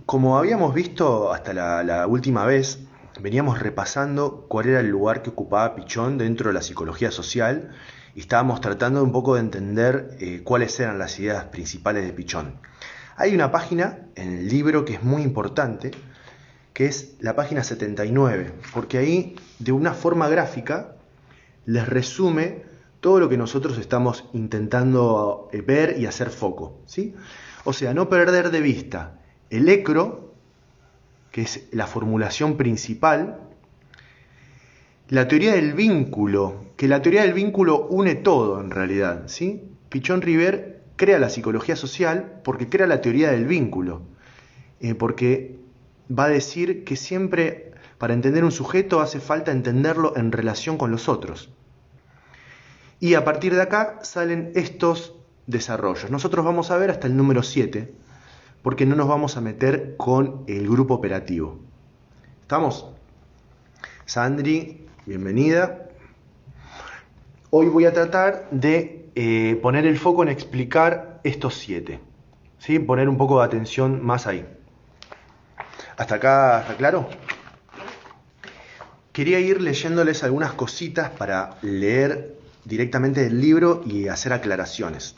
Como habíamos visto hasta la última vez, veníamos repasando cuál era el lugar que ocupaba Pichón dentro de la psicología social y estábamos tratando un poco de entender cuáles eran las ideas principales de Pichón. Hay una página en el libro que es muy importante, que es la página 79, porque ahí de una forma gráfica les resume todo lo que nosotros estamos intentando ver y hacer foco, ¿sí? O sea, no perder de vista el ECRO, que es la formulación principal, la teoría del vínculo, que la teoría del vínculo une todo en realidad, ¿sí? Pichón River crea la psicología social porque crea la teoría del vínculo, porque va a decir que siempre para entender un sujeto hace falta entenderlo en relación con los otros. Y a partir de acá salen estos desarrollos. Nosotros vamos a ver hasta el número 7, porque no nos vamos a meter con el grupo operativo. ¿Estamos? Sandri, bienvenida. Hoy voy a tratar de poner el foco en explicar estos 7. ¿Sí? Poner un poco de atención más ahí. ¿Hasta acá está claro? Quería ir leyéndoles algunas cositas para leer directamente del libro y hacer aclaraciones.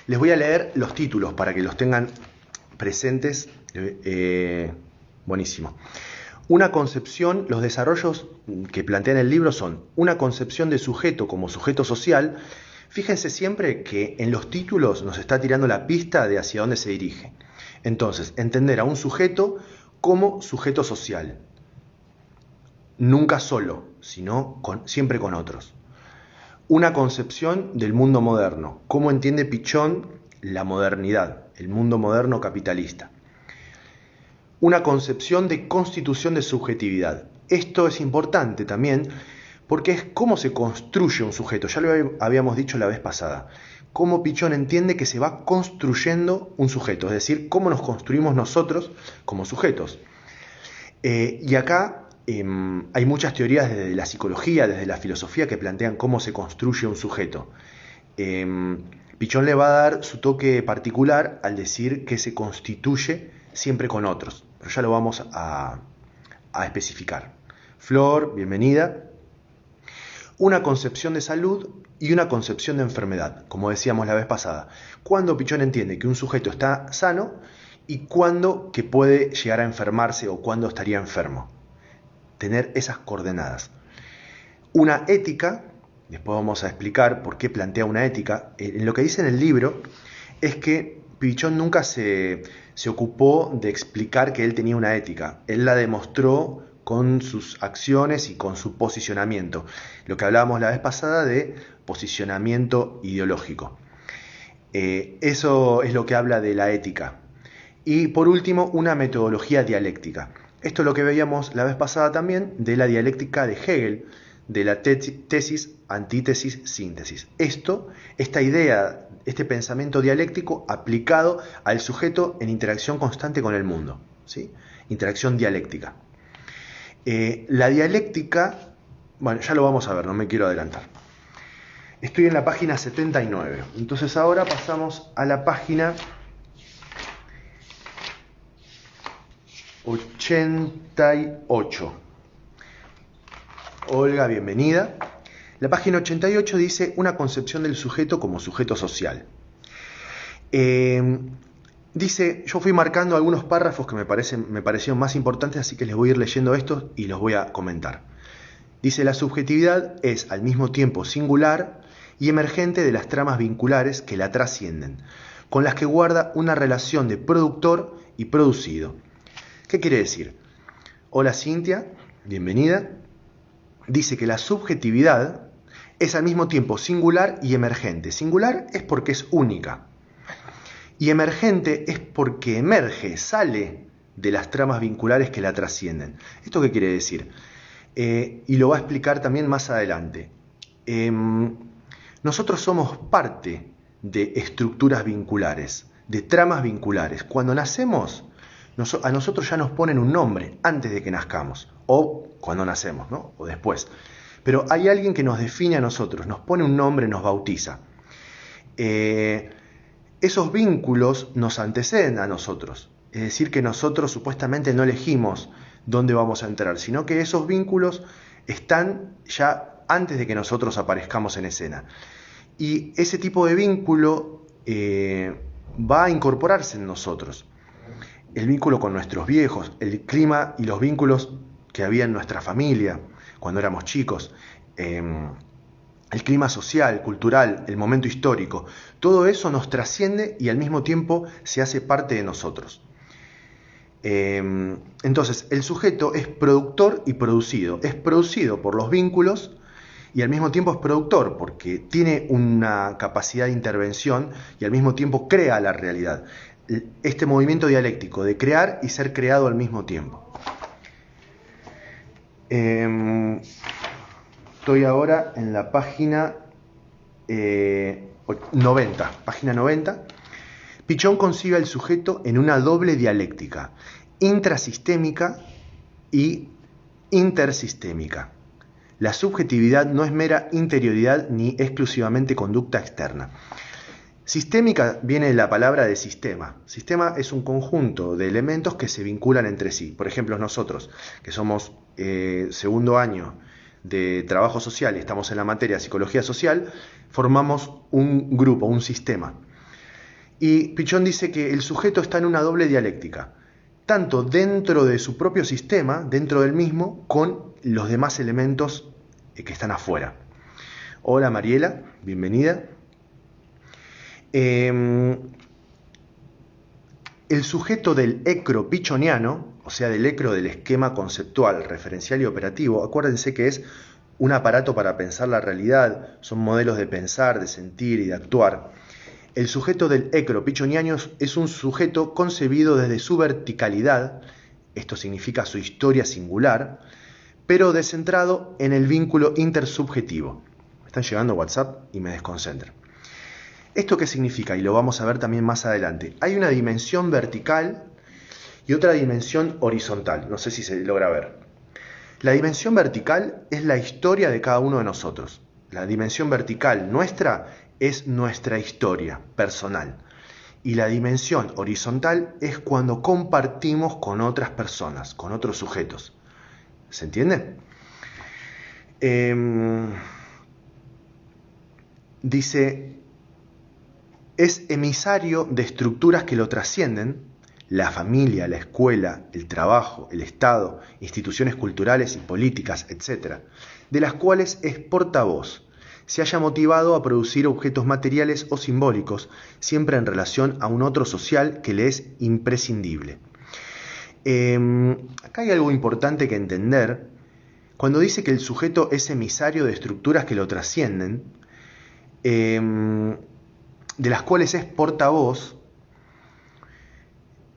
Les voy a leer los títulos para que los tengan presentes. Buenísimo. Una concepción, los desarrollos que plantean el libro son una concepción de sujeto como sujeto social. Fíjense siempre que en los títulos nos está tirando la pista de hacia dónde se dirige. Entonces, entender a un sujeto como sujeto social. Nunca solo, sino siempre con otros. Una concepción del mundo moderno. ¿Cómo entiende Pichón la modernidad, el mundo moderno capitalista? Una concepción de constitución de subjetividad. Esto es importante también porque es cómo se construye un sujeto. Ya lo habíamos dicho la vez pasada. Cómo Pichón entiende que se va construyendo un sujeto, es decir, cómo nos construimos nosotros como sujetos. Y acá hay muchas teorías desde la psicología, desde la filosofía, que plantean cómo se construye un sujeto. Pichón le va a dar su toque particular al decir que se constituye siempre con otros, pero ya lo vamos a especificar. Flor, bienvenida. Una concepción de salud y una concepción de enfermedad, como decíamos la vez pasada. Cuando Pichón entiende que un sujeto está sano y cuándo que puede llegar a enfermarse o cuándo estaría enfermo. Tener esas coordenadas. Una ética, después vamos a explicar por qué plantea una ética. En lo que dice en el libro es que Pichón nunca se ocupó de explicar que él tenía una ética. Él la demostró con sus acciones y con su posicionamiento. Lo que hablábamos la vez pasada de posicionamiento ideológico. Eso es lo que habla de la ética. Y por último, una metodología dialéctica. Esto es lo que veíamos la vez pasada también de la dialéctica de Hegel, de la tesis, antítesis, síntesis. Esta idea, este pensamiento dialéctico aplicado al sujeto en interacción constante con el mundo, ¿sí? Interacción dialéctica. La dialéctica, bueno, ya lo vamos a ver, no me quiero adelantar. Estoy en la página 79, entonces ahora pasamos a la página 88. Olga, bienvenida. La página 88 dice una concepción del sujeto como sujeto social. Dice, yo fui marcando algunos párrafos que me parecieron más importantes, así que les voy a ir leyendo estos y los voy a comentar. Dice, la subjetividad es al mismo tiempo singular y emergente de las tramas vinculares que la trascienden, con las que guarda una relación de productor y producido. ¿Qué quiere decir? Hola Cintia, bienvenida. Dice que la subjetividad es al mismo tiempo singular y emergente. Singular es porque es única. Y emergente es porque emerge, sale de las tramas vinculares que la trascienden. ¿Esto qué quiere decir? Y lo va a explicar también más adelante. Nosotros somos parte de estructuras vinculares, de tramas vinculares. Cuando nacemos, a nosotros ya nos ponen un nombre antes de que nazcamos, o cuando nacemos, ¿no? O después. Pero hay alguien que nos define a nosotros, nos pone un nombre, nos bautiza. esos vínculos nos anteceden a nosotros. Es decir, que nosotros supuestamente no elegimos dónde vamos a entrar, sino que esos vínculos están ya antes de que nosotros aparezcamos en escena. Y ese tipo de vínculo va a incorporarse en nosotros. El vínculo con nuestros viejos, el clima y los vínculos que había en nuestra familia cuando éramos chicos, el clima social, cultural, el momento histórico, todo eso nos trasciende y al mismo tiempo se hace parte de nosotros. Entonces, el sujeto es productor y producido. Es producido por los vínculos y al mismo tiempo es productor porque tiene una capacidad de intervención y al mismo tiempo crea la realidad. Este movimiento dialéctico de crear y ser creado al mismo tiempo. Estoy ahora en la página 90. Página 90. Pichon concibe al sujeto en una doble dialéctica, intrasistémica y intersistémica. La subjetividad no es mera interioridad ni exclusivamente conducta externa. Sistémica viene de la palabra de sistema. Sistema es un conjunto de elementos que se vinculan entre sí. Por ejemplo, nosotros, que somos segundo año de trabajo social y estamos en la materia de psicología social, formamos un grupo, un sistema. Y Pichon dice que el sujeto está en una doble dialéctica, tanto dentro de su propio sistema, dentro del mismo, con los demás elementos que están afuera. Hola Mariela, bienvenida. El sujeto del ecro pichoniano, o sea, del ecro del esquema conceptual, referencial y operativo, acuérdense que es un aparato para pensar la realidad, son modelos de pensar, de sentir y de actuar. El sujeto del ecro pichoniano es un sujeto concebido desde su verticalidad, esto significa su historia singular, pero descentrado en el vínculo intersubjetivo. Me están llegando WhatsApp y me desconcentran. ¿Esto qué significa? Y lo vamos a ver también más adelante. Hay una dimensión vertical y otra dimensión horizontal. No sé si se logra ver. La dimensión vertical es la historia de cada uno de nosotros. La dimensión vertical nuestra es nuestra historia personal. Y la dimensión horizontal es cuando compartimos con otras personas, con otros sujetos. ¿Se entiende? Dice, es emisario de estructuras que lo trascienden, la familia, la escuela, el trabajo, el Estado, instituciones culturales y políticas, etc., de las cuales es portavoz, se haya motivado a producir objetos materiales o simbólicos, siempre en relación a un otro social que le es imprescindible. Acá hay algo importante que entender. Cuando dice que el sujeto es emisario de estructuras que lo trascienden, de las cuales es portavoz,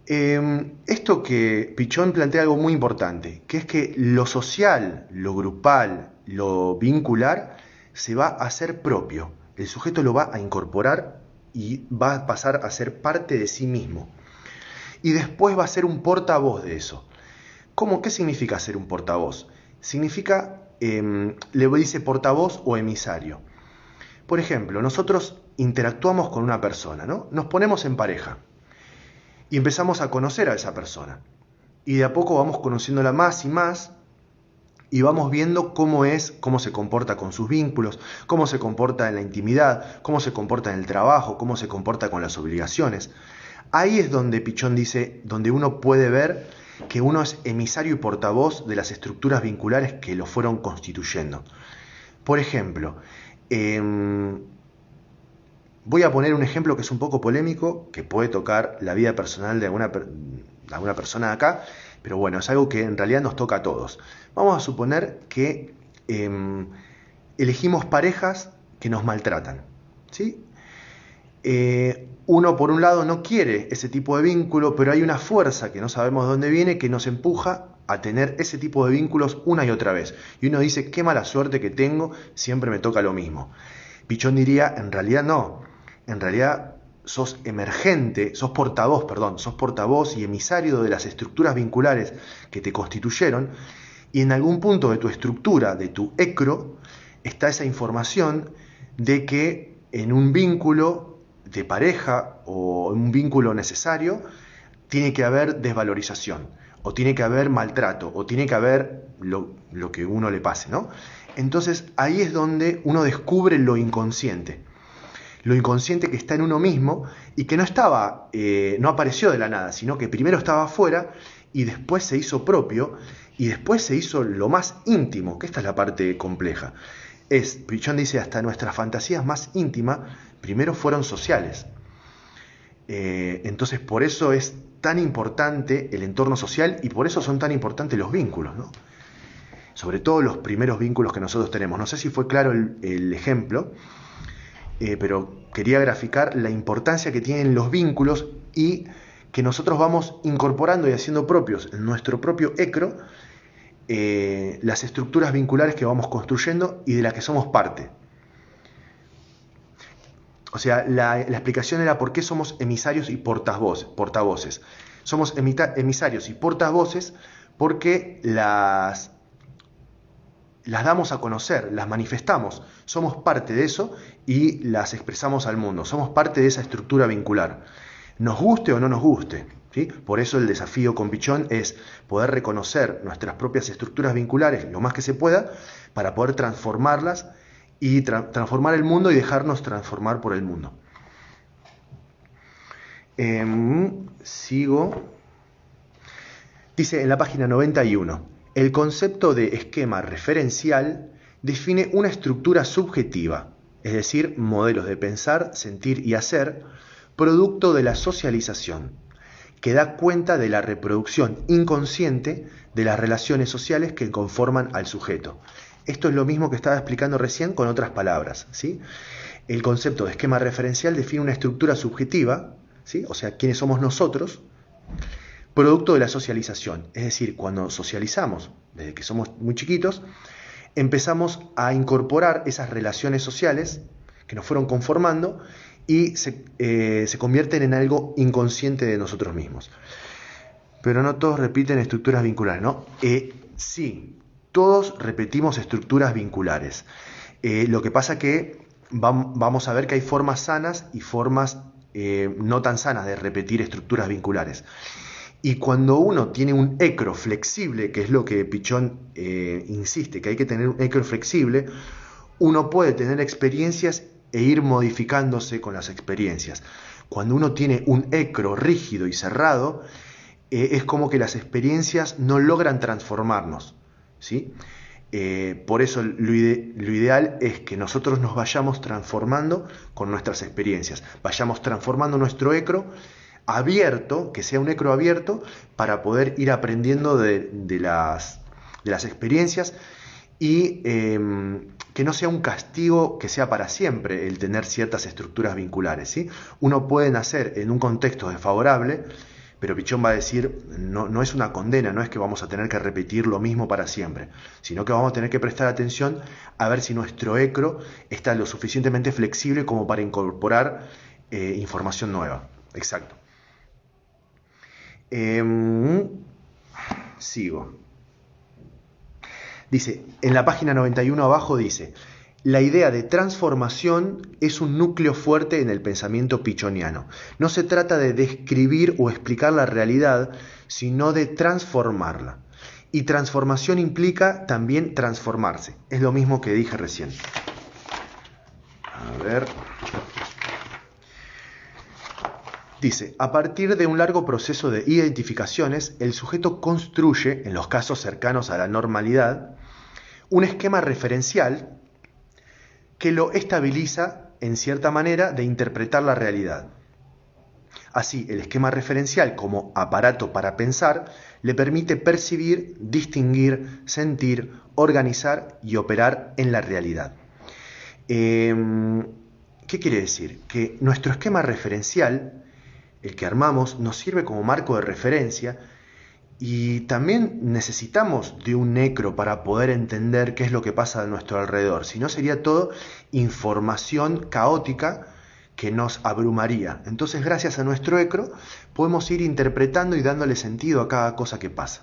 esto que Pichon plantea algo muy importante, que es que lo social, lo grupal, lo vincular, se va a hacer propio. El sujeto lo va a incorporar y va a pasar a ser parte de sí mismo. Y después va a ser un portavoz de eso. ¿Qué significa ser un portavoz? Significa, le dice portavoz o emisario. Por ejemplo, nosotros interactuamos con una persona, ¿no? Nos ponemos en pareja y empezamos a conocer a esa persona. Y de a poco vamos conociéndola más y más y vamos viendo cómo se comporta con sus vínculos, cómo se comporta en la intimidad, cómo se comporta en el trabajo, cómo se comporta con las obligaciones. Ahí es donde Pichon dice, donde uno puede ver que uno es emisario y portavoz de las estructuras vinculares que lo fueron constituyendo. Por ejemplo, voy a poner un ejemplo que es un poco polémico, que puede tocar la vida personal de alguna persona de acá, pero bueno, es algo que en realidad nos toca a todos. Vamos a suponer que elegimos parejas que nos maltratan, ¿sí? Uno por un lado no quiere ese tipo de vínculo, pero hay una fuerza que no sabemos de dónde viene que nos empuja a tener ese tipo de vínculos una y otra vez. Y uno dice, qué mala suerte que tengo, siempre me toca lo mismo. Pichon diría, en realidad no. En realidad sos portavoz y emisario de las estructuras vinculares que te constituyeron, y en algún punto de tu estructura, de tu ecro, está esa información de que en un vínculo de pareja o un vínculo necesario, tiene que haber desvalorización, o tiene que haber maltrato, o tiene que haber lo que uno le pase, ¿no? Entonces ahí es donde uno descubre lo inconsciente que está en uno mismo y que no estaba, no apareció de la nada, sino que primero estaba afuera y después se hizo propio y después se hizo lo más íntimo, que esta es la parte compleja. Pichón dice, hasta nuestras fantasías más íntimas primero fueron sociales. Entonces por eso es tan importante el entorno social y por eso son tan importantes los vínculos, ¿no? Sobre todo los primeros vínculos que nosotros tenemos. No sé si fue claro el ejemplo, pero quería graficar la importancia que tienen los vínculos y que nosotros vamos incorporando y haciendo propios en nuestro propio ecro las estructuras vinculares que vamos construyendo y de las que somos parte. O sea, la explicación era por qué somos emisarios y portavoces. Somos emisarios y portavoces porque las damos a conocer, las manifestamos, somos parte de eso y las expresamos al mundo, somos parte de esa estructura vincular, nos guste o no nos guste, ¿sí? Por eso el desafío con Pichón es poder reconocer nuestras propias estructuras vinculares lo más que se pueda para poder transformarlas y transformar el mundo y dejarnos transformar por el mundo. Sigo. Dice en la página 91. El concepto de esquema referencial define una estructura subjetiva, es decir, modelos de pensar, sentir y hacer, producto de la socialización, que da cuenta de la reproducción inconsciente de las relaciones sociales que conforman al sujeto. Esto es lo mismo que estaba explicando recién con otras palabras, ¿sí? El concepto de esquema referencial define una estructura subjetiva, ¿sí? O sea, quiénes somos nosotros, producto de la socialización. Es decir, cuando socializamos, desde que somos muy chiquitos, empezamos a incorporar esas relaciones sociales que nos fueron conformando y se convierten en algo inconsciente de nosotros mismos. Pero no todos repiten estructuras vinculares, ¿no? Sí, todos repetimos estructuras vinculares. Lo que pasa que vamos a ver que hay formas sanas y formas no tan sanas de repetir estructuras vinculares. Y cuando uno tiene un ecro flexible, que es lo que Pichón insiste, que hay que tener un ecro flexible, uno puede tener experiencias e ir modificándose con las experiencias. Cuando uno tiene un ecro rígido y cerrado, es como que las experiencias no logran transformarnos, ¿sí? Por eso lo ideal es que nosotros nos vayamos transformando con nuestras experiencias, vayamos transformando nuestro ecro abierto, que sea un ecro abierto, para poder ir aprendiendo de las experiencias y que no sea un castigo que sea para siempre el tener ciertas estructuras vinculares, ¿sí? Uno puede nacer en un contexto desfavorable, pero Pichón va a decir, no es una condena, no es que vamos a tener que repetir lo mismo para siempre, sino que vamos a tener que prestar atención a ver si nuestro ecro está lo suficientemente flexible como para incorporar información nueva. Exacto. Sigo. Dice, en la página 91 abajo dice, la idea de transformación es un núcleo fuerte en el pensamiento pichoniano. No se trata de describir o explicar la realidad, sino de transformarla. Y transformación implica también transformarse. Es lo mismo que dije recién. A ver. Dice, a partir de un largo proceso de identificaciones, el sujeto construye, en los casos cercanos a la normalidad, un esquema referencial que lo estabiliza en cierta manera de interpretar la realidad. Así, el esquema referencial como aparato para pensar le permite percibir, distinguir, sentir, organizar y operar en la realidad. ¿Qué quiere decir? Que nuestro esquema referencial, el que armamos, nos sirve como marco de referencia y también necesitamos de un ecro para poder entender qué es lo que pasa a nuestro alrededor. Si no, sería todo información caótica que nos abrumaría. Entonces, gracias a nuestro ecro, podemos ir interpretando y dándole sentido a cada cosa que pasa.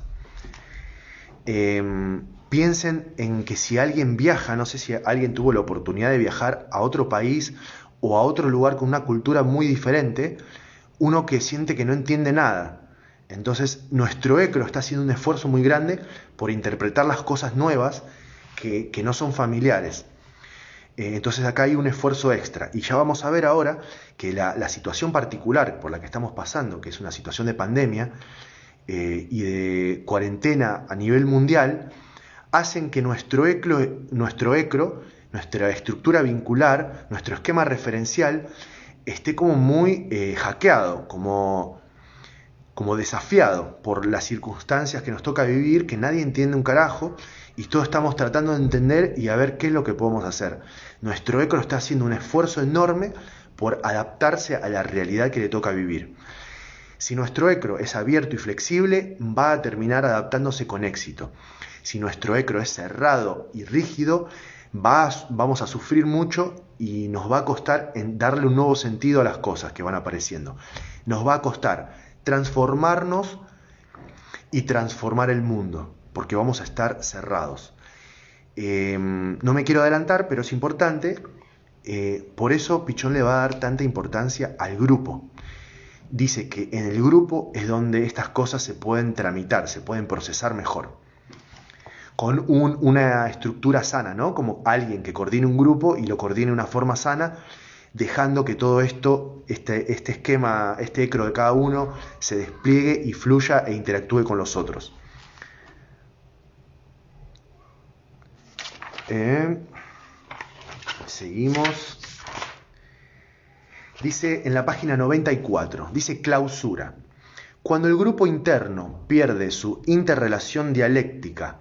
Piensen en que si alguien viaja, no sé si alguien tuvo la oportunidad de viajar a otro país o a otro lugar con una cultura muy diferente, uno que siente que no entiende nada. Entonces nuestro ecro está haciendo un esfuerzo muy grande por interpretar las cosas nuevas que no son familiares. Entonces acá hay un esfuerzo extra. Y ya vamos a ver ahora que la situación particular por la que estamos pasando, que es una situación de pandemia y de cuarentena a nivel mundial, hacen que nuestra estructura vincular, nuestro esquema referencial, esté como muy hackeado, como desafiado por las circunstancias que nos toca vivir, que nadie entiende un carajo, y todos estamos tratando de entender y a ver qué es lo que podemos hacer. Nuestro ecro está haciendo un esfuerzo enorme por adaptarse a la realidad que le toca vivir. Si nuestro ecro es abierto y flexible, va a terminar adaptándose con éxito. Si nuestro ecro es cerrado y rígido, vamos a sufrir mucho y nos va a costar darle un nuevo sentido a las cosas que van apareciendo. Nos va a costar transformarnos y transformar el mundo, porque vamos a estar cerrados. No me quiero adelantar, pero es importante. Por eso Pichon le va a dar tanta importancia al grupo. Dice que en el grupo es donde estas cosas se pueden tramitar, se pueden procesar mejor. Con una estructura sana, ¿no? Como alguien que coordine un grupo y lo coordine de una forma sana, dejando que todo esto, este esquema, este ecro de cada uno, se despliegue y fluya e interactúe con los otros. Seguimos. Dice en la página 94, dice clausura. Cuando el grupo interno pierde su interrelación dialéctica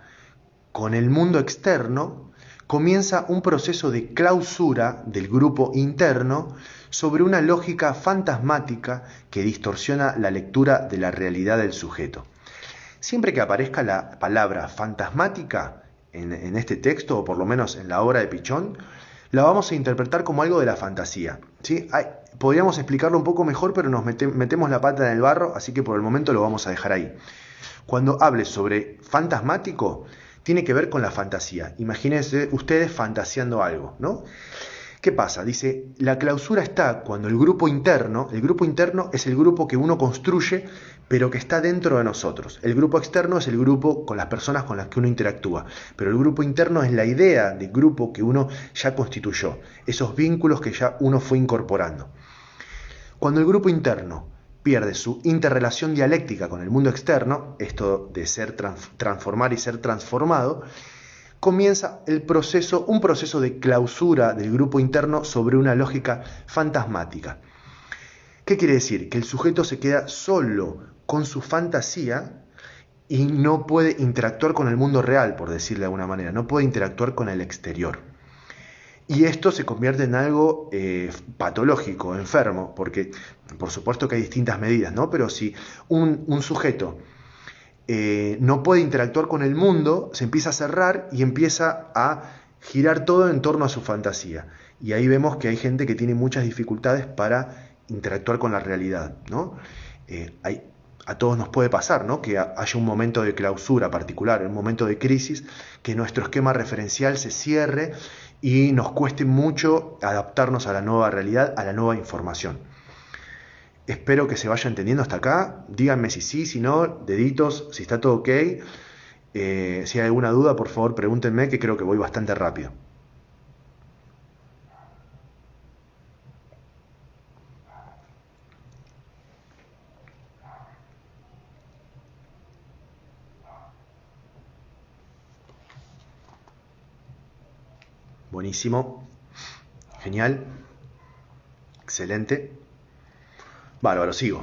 con el mundo externo, comienza un proceso de clausura del grupo interno sobre una lógica fantasmática que distorsiona la lectura de la realidad del sujeto. Siempre que aparezca la palabra fantasmática en este texto, o por lo menos en la obra de Pichon, la vamos a interpretar como algo de la fantasía, ¿sí? Podríamos explicarlo un poco mejor, pero nos metemos la pata en el barro, así que por el momento lo vamos a dejar ahí. Cuando hable sobre fantasmático, tiene que ver con la fantasía. Imagínense ustedes fantaseando algo, ¿no? ¿Qué pasa? Dice, la clausura está cuando el grupo interno es el grupo que uno construye, pero que está dentro de nosotros. El grupo externo es el grupo con las personas con las que uno interactúa, pero el grupo interno es la idea de grupo que uno ya constituyó, esos vínculos que ya uno fue incorporando. Cuando el grupo interno pierde su interrelación dialéctica con el mundo externo, esto de transformar y ser transformado, comienza un proceso de clausura del grupo interno sobre una lógica fantasmática. ¿Qué quiere decir? Que el sujeto se queda solo con su fantasía y no puede interactuar con el mundo real, por decirlo de alguna manera, no puede interactuar con el exterior. Y esto se convierte en algo patológico, enfermo, porque por supuesto que hay distintas medidas, ¿no? Pero si un sujeto no puede interactuar con el mundo, se empieza a cerrar y empieza a girar todo en torno a su fantasía. Y ahí vemos que hay gente que tiene muchas dificultades para interactuar con la realidad, ¿no? A todos nos puede pasar, ¿no? Que haya un momento de clausura particular, un momento de crisis, que nuestro esquema referencial se cierre y nos cueste mucho adaptarnos a la nueva realidad, a la nueva información. Espero que se vaya entendiendo hasta acá. Díganme si sí, si no, deditos, si está todo ok. Si hay alguna duda, por favor, pregúntenme, que creo que voy bastante rápido. Buenísimo. Genial. Excelente. Bárbaro, sigo.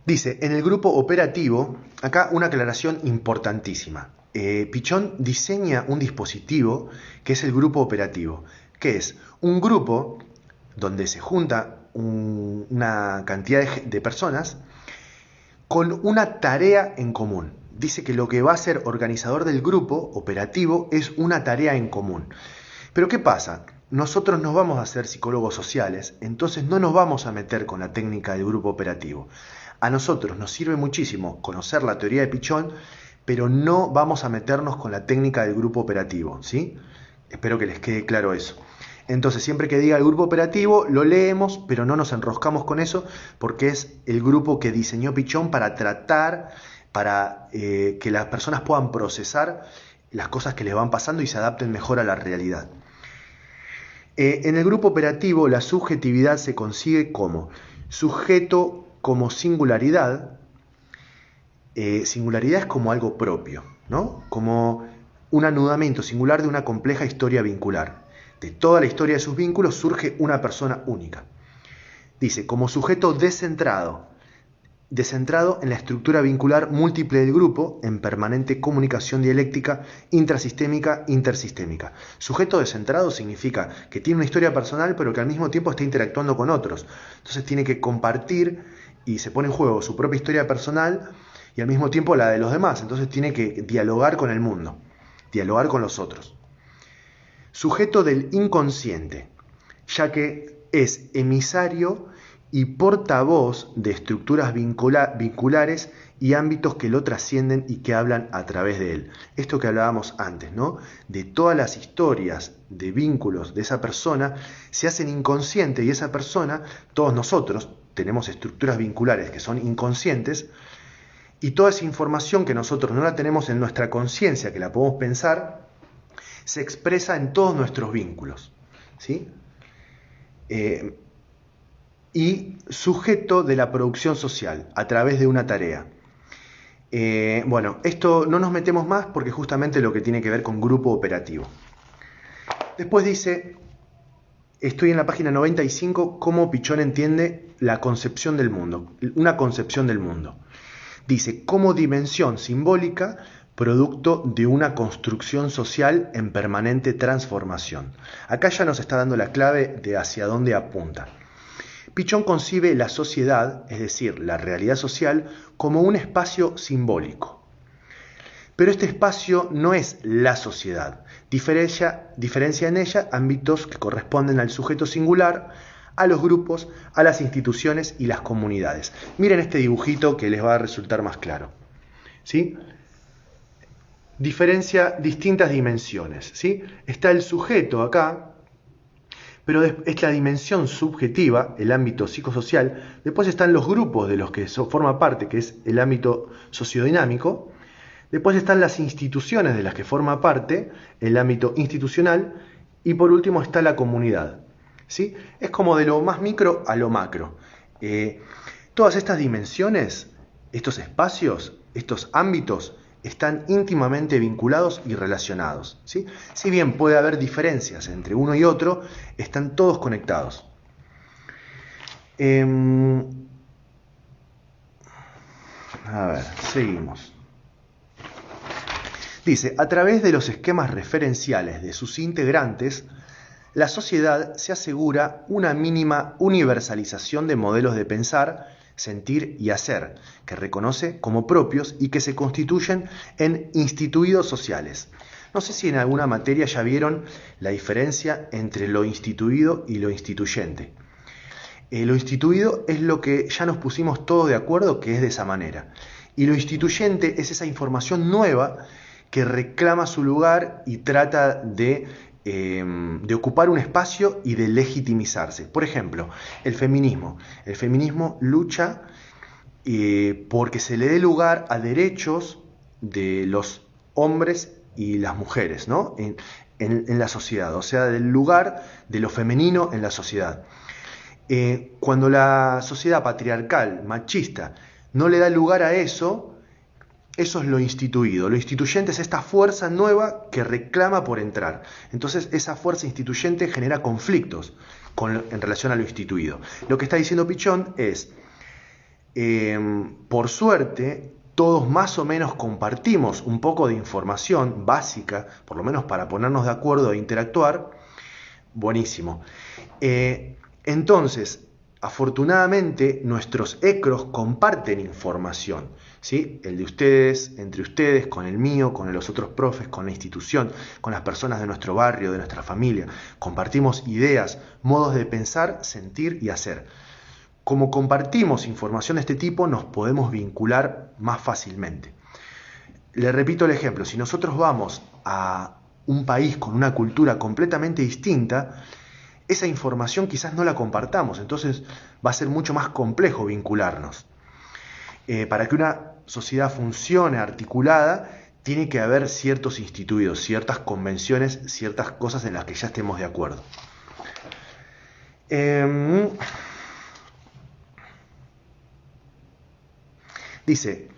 Dice, en el grupo operativo, acá una aclaración importantísima. Pichon diseña un dispositivo que es el grupo operativo, que es un grupo donde se junta una cantidad de personas con una tarea en común. Dice que lo que va a ser organizador del grupo operativo es una tarea en común. Pero ¿qué pasa? Nosotros no vamos a ser psicólogos sociales, entonces no nos vamos a meter con la técnica del grupo operativo. A nosotros nos sirve muchísimo conocer la teoría de Pichon, pero no vamos a meternos con la técnica del grupo operativo, ¿sí? Espero que les quede claro eso. Entonces, siempre que diga el grupo operativo, lo leemos, pero no nos enroscamos con eso, porque es el grupo que diseñó Pichón para tratar, para que las personas puedan procesar las cosas que les van pasando y se adapten mejor a la realidad. En el grupo operativo, la subjetividad se consigue como sujeto como singularidad. Singularidad es como algo propio, ¿no? Como un anudamiento singular de una compleja historia vincular. De toda la historia de sus vínculos surge una persona única. Dice, como sujeto descentrado en la estructura vincular múltiple del grupo, en permanente comunicación dialéctica intrasistémica, intersistémica. Sujeto descentrado significa que tiene una historia personal, pero que al mismo tiempo está interactuando con otros. Entonces tiene que compartir y se pone en juego su propia historia personal y al mismo tiempo la de los demás. Entonces tiene que dialogar con el mundo, dialogar con los otros. Sujeto del inconsciente, ya que es emisario y portavoz de estructuras vinculares y ámbitos que lo trascienden y que hablan a través de él. Esto que hablábamos antes, ¿no? De todas las historias de vínculos de esa persona se hacen inconscientes y esa persona, todos nosotros, tenemos estructuras vinculares que son inconscientes y toda esa información que nosotros no la tenemos en nuestra conciencia, que la podemos pensar, se expresa en todos nuestros vínculos, ¿sí? Y sujeto de la producción social a través de una tarea. Bueno, esto no nos metemos más porque justamente lo que tiene que ver con grupo operativo. Después dice, estoy en la página 95, cómo Pichón entiende la concepción del mundo, una concepción del mundo. Dice, como dimensión simbólica, producto de una construcción social en permanente transformación. Acá ya nos está dando la clave de hacia dónde apunta. Pichón concibe la sociedad, es decir, la realidad social, como un espacio simbólico. Pero este espacio no es la sociedad. Diferencia en ella ámbitos que corresponden al sujeto singular, a los grupos, a las instituciones y las comunidades. Miren este dibujito que les va a resultar más claro, ¿sí? Diferencia distintas dimensiones, ¿sí? Está el sujeto acá, pero es la dimensión subjetiva, el ámbito psicosocial. Después están los grupos de los que forma parte, que es el ámbito sociodinámico. Después están las instituciones de las que forma parte, el ámbito institucional. Y por último está la comunidad, ¿sí? Es como de lo más micro a lo macro. Todas estas dimensiones, estos espacios, estos ámbitos, están íntimamente vinculados y relacionados, ¿sí? Si bien puede haber diferencias entre uno y otro, están todos conectados. A ver, seguimos. Dice, a través de los esquemas referenciales de sus integrantes, la sociedad se asegura una mínima universalización de modelos de pensar, sentir y hacer, que reconoce como propios y que se constituyen en instituidos sociales. No sé si en alguna materia ya vieron la diferencia entre lo instituido y lo instituyente. Lo instituido es lo que ya nos pusimos todos de acuerdo que es de esa manera. Y lo instituyente es esa información nueva que reclama su lugar y trata de ocupar un espacio y de legitimizarse. Por ejemplo, el feminismo. El feminismo lucha porque se le dé lugar a derechos de los hombres y las mujeres, ¿no? En la sociedad, o sea, del lugar de lo femenino en la sociedad. Cuando la sociedad patriarcal, machista, no le da lugar a eso, eso es lo instituido. Lo instituyente es esta fuerza nueva que reclama por entrar. Entonces esa fuerza instituyente genera conflictos en relación a lo instituido. Lo que está diciendo Pichón es, por suerte, todos más o menos compartimos un poco de información básica, por lo menos para ponernos de acuerdo e interactuar. Buenísimo. Entonces, afortunadamente, nuestros ecros comparten información, ¿sí? El de ustedes, entre ustedes, con el mío, con los otros profes, con la institución, con las personas de nuestro barrio, de nuestra familia. Compartimos ideas, modos de pensar, sentir y hacer. Como compartimos información de este tipo, nos podemos vincular más fácilmente. Le repito el ejemplo, si nosotros vamos a un país con una cultura completamente distinta, esa información quizás no la compartamos, entonces va a ser mucho más complejo vincularnos. Para que una sociedad funcione articulada, tiene que haber ciertos instituidos, ciertas convenciones, ciertas cosas en las que ya estemos de acuerdo. Dice,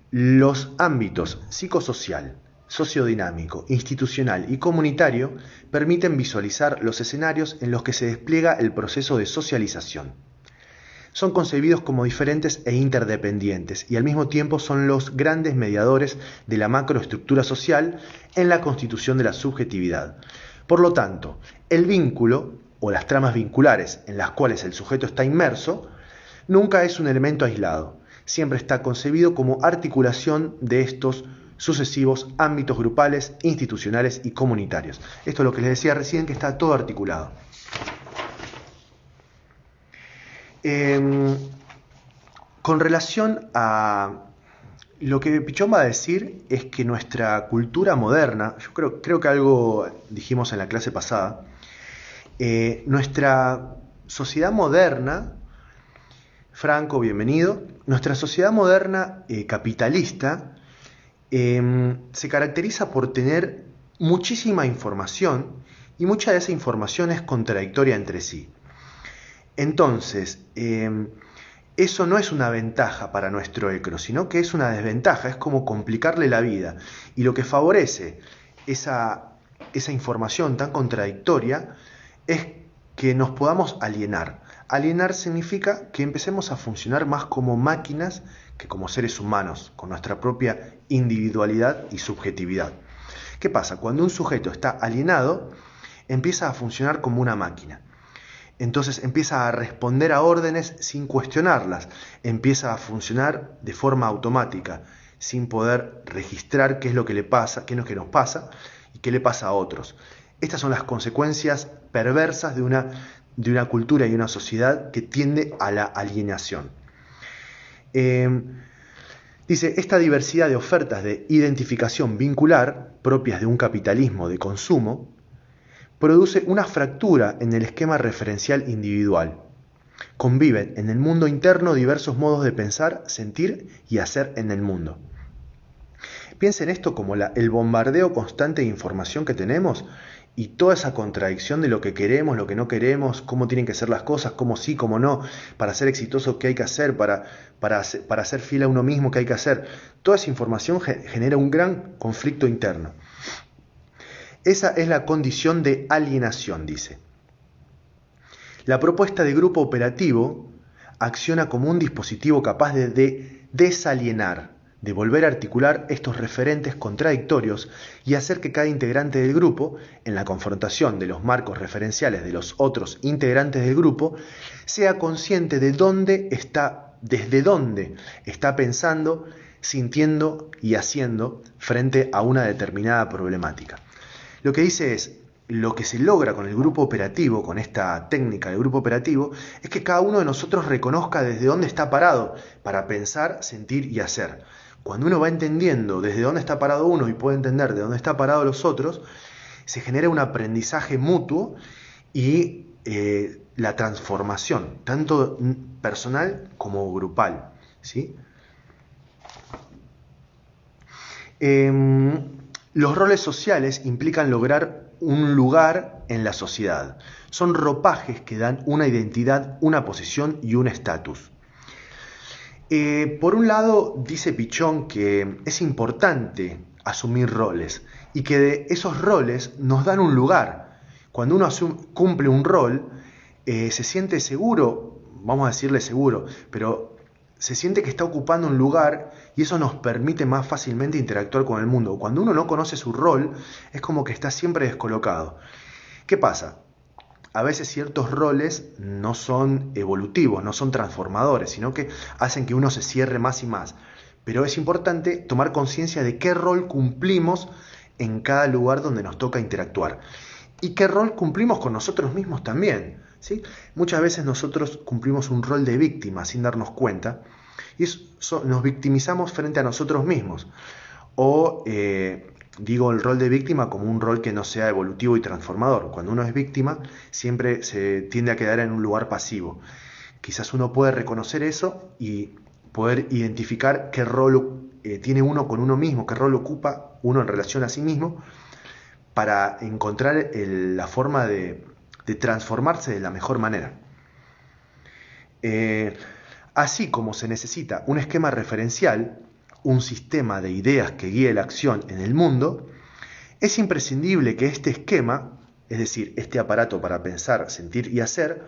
los ámbitos psicosocial, sociodinámico, institucional y comunitario permiten visualizar los escenarios en los que se despliega el proceso de socialización. Son concebidos como diferentes e interdependientes y al mismo tiempo son los grandes mediadores de la macroestructura social en la constitución de la subjetividad. Por lo tanto, el vínculo o las tramas vinculares en las cuales el sujeto está inmerso nunca es un elemento aislado, siempre está concebido como articulación de estos sucesivos ámbitos grupales, institucionales y comunitarios. Esto es lo que les decía recién, que está todo articulado. Con relación a lo que Pichon va a decir es que nuestra cultura moderna, yo creo que algo dijimos en la clase pasada, nuestra sociedad moderna, Franco, bienvenido, nuestra sociedad moderna capitalista se caracteriza por tener muchísima información y mucha de esa información es contradictoria entre sí. Entonces, eso no es una ventaja para nuestro ECRO, sino que es una desventaja, es como complicarle la vida. Y lo que favorece esa información tan contradictoria es que nos podamos alienar. Alienar significa que empecemos a funcionar más como máquinas que como seres humanos, con nuestra propia individualidad y subjetividad. ¿Qué pasa? Cuando un sujeto está alienado, empieza a funcionar como una máquina. Entonces empieza a responder a órdenes sin cuestionarlas, empieza a funcionar de forma automática, sin poder registrar qué es lo que le pasa, qué es lo que nos pasa y qué le pasa a otros. Estas son las consecuencias perversas de una cultura y una sociedad que tiende a la alienación. Dice, esta diversidad de ofertas de identificación vincular, propias de un capitalismo de consumo, produce una fractura en el esquema referencial individual. Conviven en el mundo interno diversos modos de pensar, sentir y hacer en el mundo. Piensen esto como el bombardeo constante de información que tenemos y toda esa contradicción de lo que queremos, lo que no queremos, cómo tienen que ser las cosas, cómo sí, cómo no, para ser exitoso, qué hay que hacer, para ser fiel a uno mismo, qué hay que hacer. Toda esa información genera un gran conflicto interno. Esa es la condición de alienación, dice. La propuesta de grupo operativo acciona como un dispositivo capaz de desalienar, de volver a articular estos referentes contradictorios y hacer que cada integrante del grupo, en la confrontación de los marcos referenciales de los otros integrantes del grupo, sea consciente de desde dónde está pensando, sintiendo y haciendo frente a una determinada problemática. Lo que dice es, lo que se logra con el grupo operativo, con esta técnica del grupo operativo, es que cada uno de nosotros reconozca desde dónde está parado para pensar, sentir y hacer. Cuando uno va entendiendo desde dónde está parado uno y puede entender de dónde está parado los otros, se genera un aprendizaje mutuo y la transformación, tanto personal como grupal, ¿sí? Los roles sociales implican lograr un lugar en la sociedad. Son ropajes que dan una identidad, una posición y un estatus. Por un lado, dice Pichon que es importante asumir roles y que de esos roles nos dan un lugar. Cuando uno cumple un rol, se siente seguro, vamos a decirle seguro, pero se siente que está ocupando un lugar y eso nos permite más fácilmente interactuar con el mundo. Cuando uno no conoce su rol, es como que está siempre descolocado. ¿Qué pasa? A veces ciertos roles no son evolutivos, no son transformadores, sino que hacen que uno se cierre más y más. Pero es importante tomar conciencia de qué rol cumplimos en cada lugar donde nos toca interactuar. Y qué rol cumplimos con nosotros mismos también, ¿sí? Muchas veces nosotros cumplimos un rol de víctima sin darnos cuenta y nos victimizamos frente a nosotros mismos. O digo el rol de víctima como un rol que no sea evolutivo y transformador. Cuando uno es víctima, siempre se tiende a quedar en un lugar pasivo. Quizás uno puede reconocer eso y poder identificar qué rol tiene uno con uno mismo, qué rol ocupa uno en relación a sí mismo, para encontrar la forma de transformarse de la mejor manera. Así como se necesita un esquema referencial, un sistema de ideas que guíe la acción en el mundo, es imprescindible que este esquema, es decir, este aparato para pensar, sentir y hacer,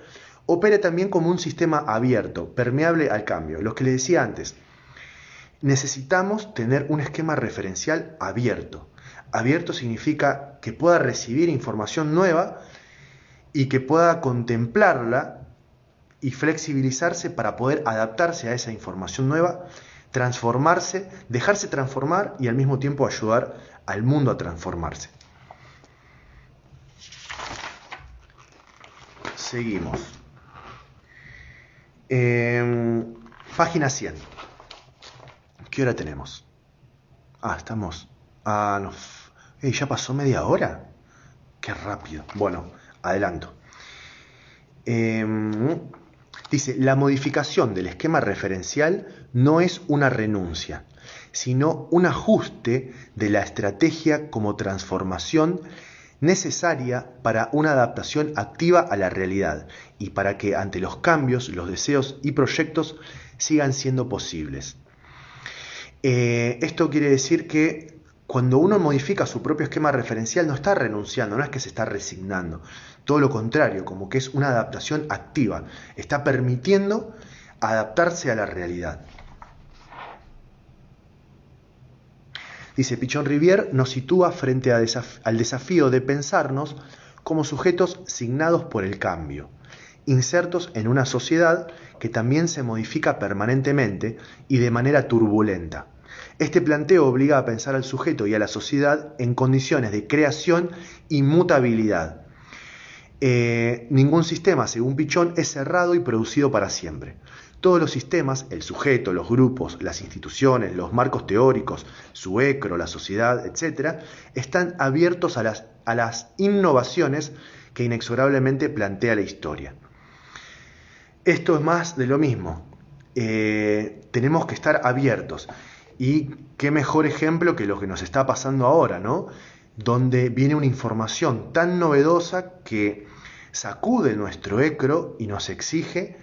opere también como un sistema abierto, permeable al cambio. Lo que les decía antes, necesitamos tener un esquema referencial abierto. Abierto significa que pueda recibir información nueva y que pueda contemplarla y flexibilizarse para poder adaptarse a esa información nueva, transformarse, dejarse transformar y al mismo tiempo ayudar al mundo a transformarse. Seguimos. Página 100. ¿Qué hora tenemos? Estamos... no. ¿Ya pasó media hora? Qué rápido. Bueno, adelanto. Dice, la modificación del esquema referencial no es una renuncia, sino un ajuste de la estrategia como transformación necesaria para una adaptación activa a la realidad y para que ante los cambios, los deseos y proyectos sigan siendo posibles. Esto quiere decir que cuando uno modifica su propio esquema referencial no está renunciando, no es que se está resignando. Todo lo contrario, como que es una adaptación activa. Está permitiendo adaptarse a la realidad. Dice, Pichon-Rivière nos sitúa frente al desafío de pensarnos como sujetos signados por el cambio, insertos en una sociedad que también se modifica permanentemente y de manera turbulenta. Este planteo obliga a pensar al sujeto y a la sociedad en condiciones de creación y mutabilidad. Ningún sistema, según Pichon, es cerrado y producido para siempre. Todos los sistemas, el sujeto, los grupos, las instituciones, los marcos teóricos, su ecro, la sociedad, etc., están abiertos a las innovaciones que inexorablemente plantea la historia. Esto es más de lo mismo. Tenemos que estar abiertos. Y qué mejor ejemplo que lo que nos está pasando ahora, ¿no? Donde viene una información tan novedosa que sacude nuestro ecro y nos exige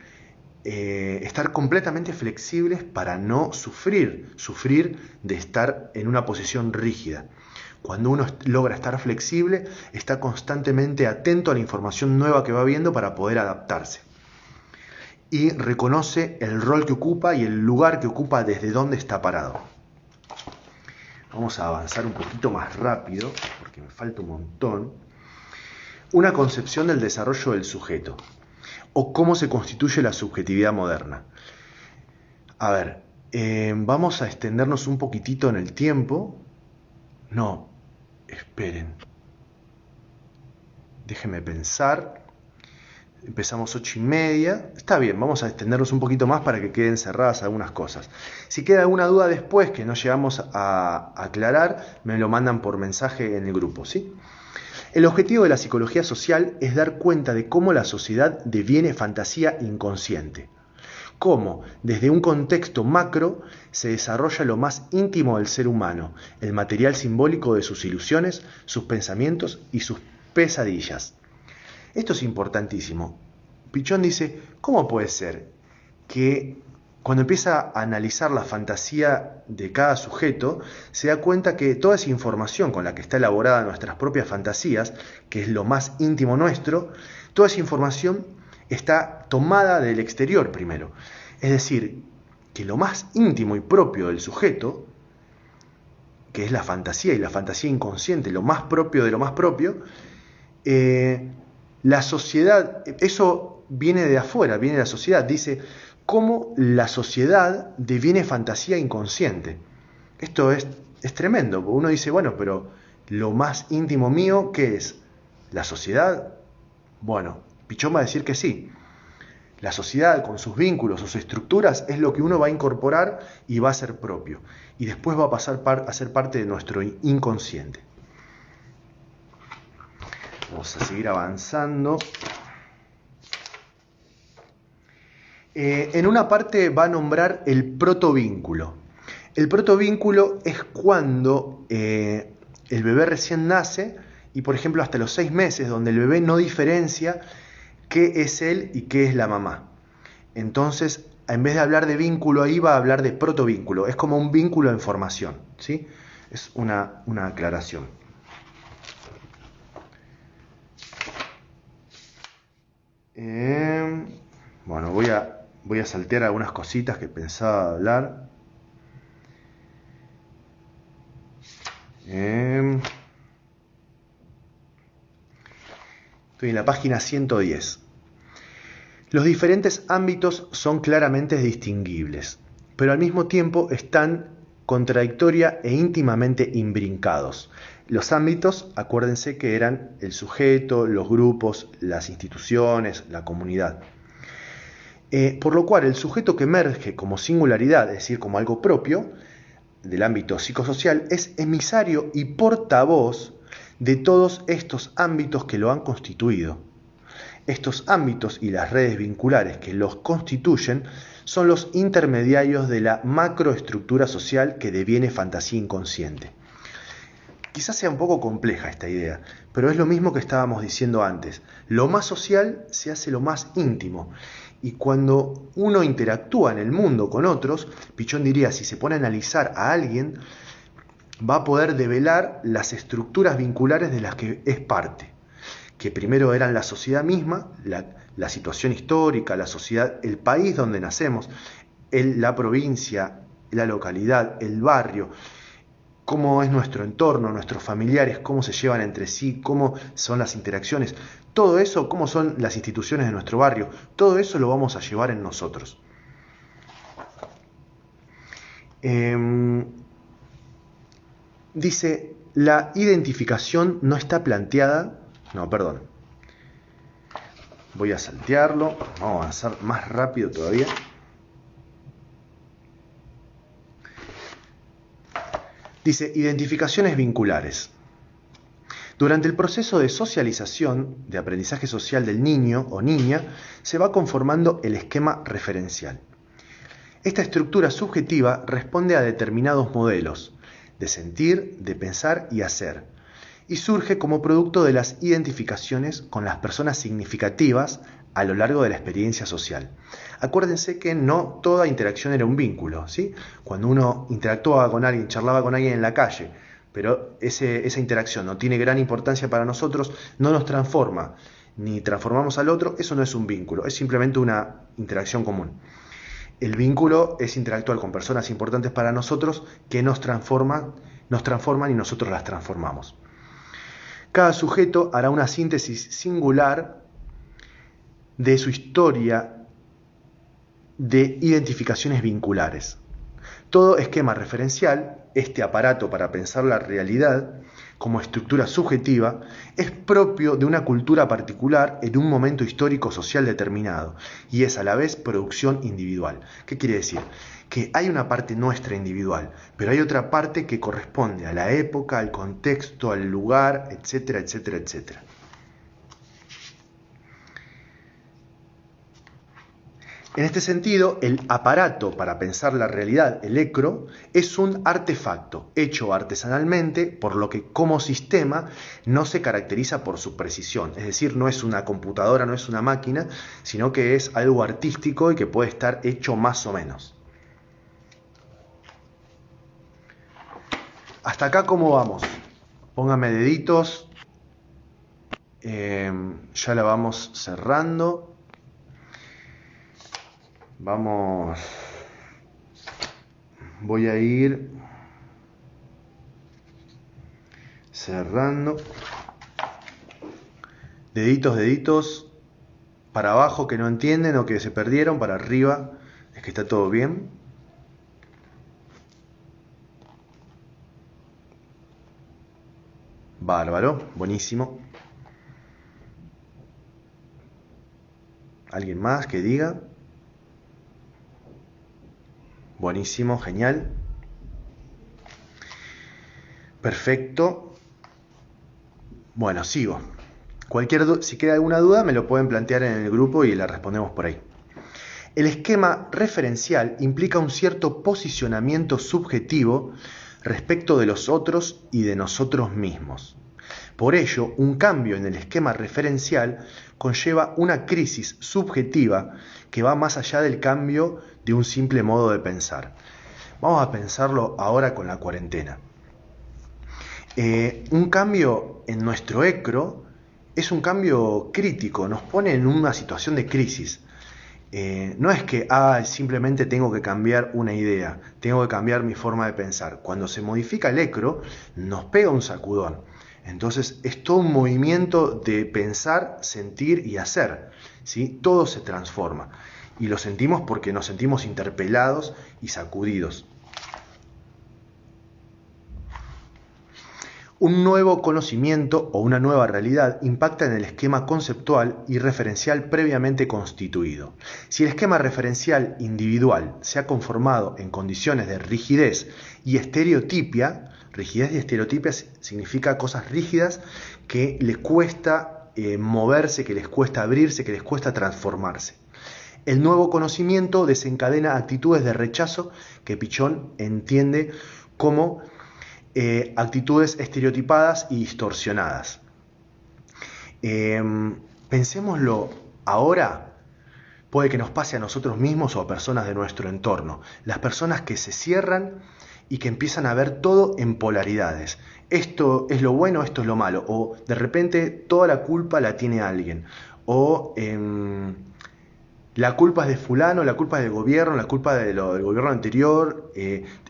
estar completamente flexibles para no sufrir de estar en una posición rígida. Cuando uno logra estar flexible, está constantemente atento a la información nueva que va viendo para poder adaptarse. Y reconoce el rol que ocupa y el lugar que ocupa desde donde está parado. Vamos a avanzar un poquito más rápido, porque me falta un montón. Una concepción del desarrollo del sujeto, o cómo se constituye la subjetividad moderna. A ver, vamos a extendernos un poquitito en el tiempo. No, esperen. Déjenme pensar. Empezamos 8:30. Está bien, vamos a extendernos un poquito más para que queden cerradas algunas cosas. Si queda alguna duda después que no llegamos a aclarar, me lo mandan por mensaje en el grupo, ¿sí? El objetivo de la psicología social es dar cuenta de cómo la sociedad deviene fantasía inconsciente. Cómo, desde un contexto macro, se desarrolla lo más íntimo del ser humano, el material simbólico de sus ilusiones, sus pensamientos y sus pesadillas. Esto es importantísimo. Pichon dice, ¿cómo puede ser que cuando empieza a analizar la fantasía de cada sujeto, se da cuenta que toda esa información con la que está elaborada nuestras propias fantasías, que es lo más íntimo nuestro, toda esa información está tomada del exterior primero? Es decir, que lo más íntimo y propio del sujeto, que es la fantasía y la fantasía inconsciente, lo más propio de lo más propio, la sociedad, eso viene de afuera, viene de la sociedad, dice cómo la sociedad deviene fantasía inconsciente. Esto es tremendo, porque uno dice, bueno, pero lo más íntimo mío, ¿qué es? ¿La sociedad? Bueno, Pichon va a decir que sí. La sociedad con sus vínculos, sus estructuras, es lo que uno va a incorporar y va a ser propio. Y después va a pasar a ser parte de nuestro inconsciente. Vamos a seguir avanzando. En una parte va a nombrar el protovínculo. El protovínculo es cuando el bebé recién nace y, por ejemplo, hasta los 6 meses, donde el bebé no diferencia qué es él y qué es la mamá. Entonces, en vez de hablar de vínculo ahí, va a hablar de protovínculo. Es como un vínculo en formación, ¿sí? Es una aclaración. Bueno, voy a saltear algunas cositas que pensaba hablar. Estoy en la página 110. Los diferentes ámbitos son claramente distinguibles, pero al mismo tiempo están contradictoria e íntimamente imbrincados. Los ámbitos, acuérdense que eran el sujeto, los grupos, las instituciones, la comunidad. Por lo cual el sujeto que emerge como singularidad, es decir, como algo propio del ámbito psicosocial, es emisario y portavoz de todos estos ámbitos que lo han constituido. Estos ámbitos y las redes vinculares que los constituyen son los intermediarios de la macroestructura social que deviene fantasía inconsciente. Quizás sea un poco compleja esta idea, pero es lo mismo que estábamos diciendo antes. Lo más social se hace lo más íntimo. Y cuando uno interactúa en el mundo con otros, Pichón diría, si se pone a analizar a alguien, va a poder develar las estructuras vinculares de las que es parte, que primero eran la sociedad misma, la situación histórica, la sociedad, el país donde nacemos, la provincia, la localidad, el barrio, cómo es nuestro entorno, nuestros familiares, cómo se llevan entre sí, cómo son las interacciones, todo eso, cómo son las instituciones de nuestro barrio, todo eso lo vamos a llevar en nosotros. Dice, la identificación no está planteada, no, perdón, voy a saltearlo, vamos a avanzar más rápido todavía. Dice, identificaciones vinculares. Durante el proceso de socialización, de aprendizaje social del niño o niña, se va conformando el esquema referencial. Esta estructura subjetiva responde a determinados modelos de sentir, de pensar y hacer, y surge como producto de las identificaciones con las personas significativas a lo largo de la experiencia social. Acuérdense que no toda interacción era un vínculo, ¿sí? Cuando uno interactuaba con alguien, charlaba con alguien en la calle, pero esa interacción no tiene gran importancia para nosotros, no nos transforma, ni transformamos al otro, eso no es un vínculo, es simplemente una interacción común. El vínculo es interactuar con personas importantes para nosotros que nos transforman y nosotros las transformamos. Cada sujeto hará una síntesis singular de su historia de identificaciones vinculares. Todo esquema referencial, este aparato para pensar la realidad como estructura subjetiva, es propio de una cultura particular en un momento histórico social determinado y es a la vez producción individual. ¿Qué quiere decir? Que hay una parte nuestra individual, pero hay otra parte que corresponde a la época, al contexto, al lugar, etcétera, etcétera, etcétera. En este sentido, el aparato para pensar la realidad, el ECRO, es un artefacto hecho artesanalmente, por lo que como sistema no se caracteriza por su precisión. Es decir, no es una computadora, no es una máquina, sino que es algo artístico y que puede estar hecho más o menos. Hasta acá, ¿cómo vamos? Póngame deditos. Ya la vamos cerrando. Voy a ir cerrando. Deditos, para abajo que no entienden o que se perdieron, para arriba es que está todo bien. Bárbaro, buenísimo. ¿Alguien más que diga? Buenísimo, genial. Perfecto. Bueno, sigo. Si queda alguna duda me lo pueden plantear en el grupo y la respondemos por ahí. El esquema referencial implica un cierto posicionamiento subjetivo respecto de los otros y de nosotros mismos. Por ello, un cambio en el esquema referencial conlleva una crisis subjetiva que va más allá del cambio de un simple modo de pensar. Vamos a pensarlo ahora con la cuarentena. Un cambio en nuestro ecro es un cambio crítico, nos pone en una situación de crisis. No es que simplemente tengo que cambiar una idea, tengo que cambiar mi forma de pensar. Cuando se modifica el ecro, nos pega un sacudón. Entonces es todo un movimiento de pensar, sentir y hacer, ¿sí? Todo se transforma. Y lo sentimos porque nos sentimos interpelados y sacudidos. Un nuevo conocimiento o una nueva realidad impacta en el esquema conceptual y referencial previamente constituido. Si el esquema referencial individual se ha conformado en condiciones de rigidez y estereotipia significa cosas rígidas que les cuesta moverse, que les cuesta abrirse, que les cuesta transformarse. El nuevo conocimiento desencadena actitudes de rechazo que Pichon entiende como actitudes estereotipadas y distorsionadas. Pensémoslo ahora, puede que nos pase a nosotros mismos o a personas de nuestro entorno. Las personas que se cierran y que empiezan a ver todo en polaridades. Esto es lo bueno, esto es lo malo. O de repente toda la culpa la tiene alguien. O la culpa es de fulano, la culpa es del gobierno, la culpa del gobierno anterior,